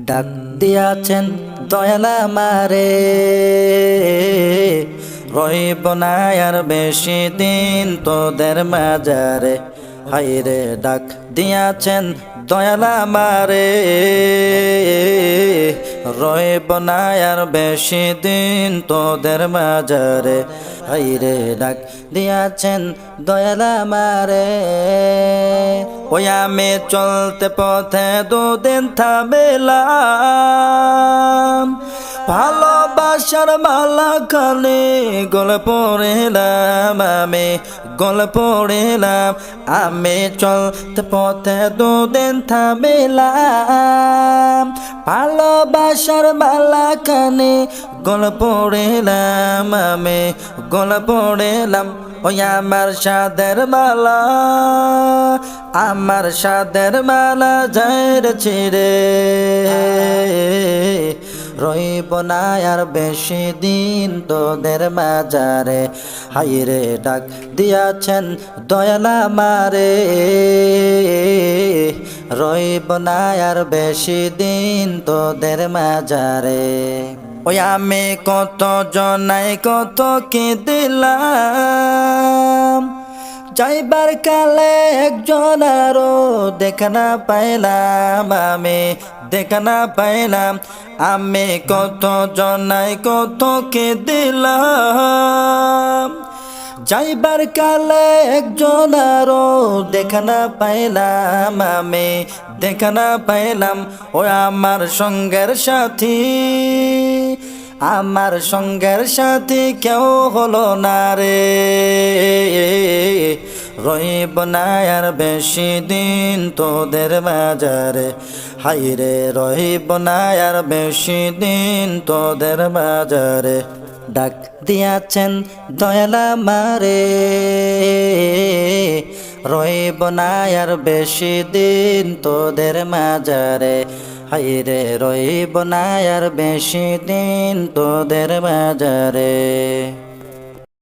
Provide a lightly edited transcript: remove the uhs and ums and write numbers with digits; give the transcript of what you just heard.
ডাক দিয়াছেন দয়াল আমারে, রইব না আর বেশি দিন তোদের মাজারে। হায়রে ডাক দিয়াছেন দয়াল আমারে, রইব না আর বেশি দিন তোদের মাজারে। হায়রে ডাক দিয়াছেন দয়াল আমারে। ওই আমি চলতে পথে দুদিন থামিলাম, ভালোবাসার মালা খানে গলে পড়িলাম, আমি গলে পড়িলাম। আমি চলতে পথে দুদিন থামিলাম, ভালোবাসার মালা খানে গলে পড়িলাম, আমি গলে পড়িলাম। ওই আমার সাদের মালা, আমার সাদের মালা যায় ছিড়ে, রইব না আর বেশি দিন তোদের মাজারে। হায়রে ডাক দিয়াছেন দয়াল আমারে, রইব না আর বেশি দিন তোদের মাজারে। ওই আমি কত জনাই কত কি দিলাম, যাইবার কালে একজন আরো দেখা না পাইলাম, আমি দেখা না পাইলাম। আমি কত জনাই কত কে দিলাম, যাইবার কালে একজন আরো দেখা না পাইলাম, আমি দেখা না পাইলাম। ও আমার সঙ্গের সাথী, আমার সঙ্গের সাথী কেউ হলো না রে, রইব না আর বেশি দিন তোদের মাজারে। হায়রে রইব না আর বেশি দিন তোদের মাজারে। ডাক দিয়াছেন দয়াল আমারে, রইব না আর বেশি দিন তোদের মাজারে। হায়রে রইব না আর বেশি দিন তোদের মাজারে।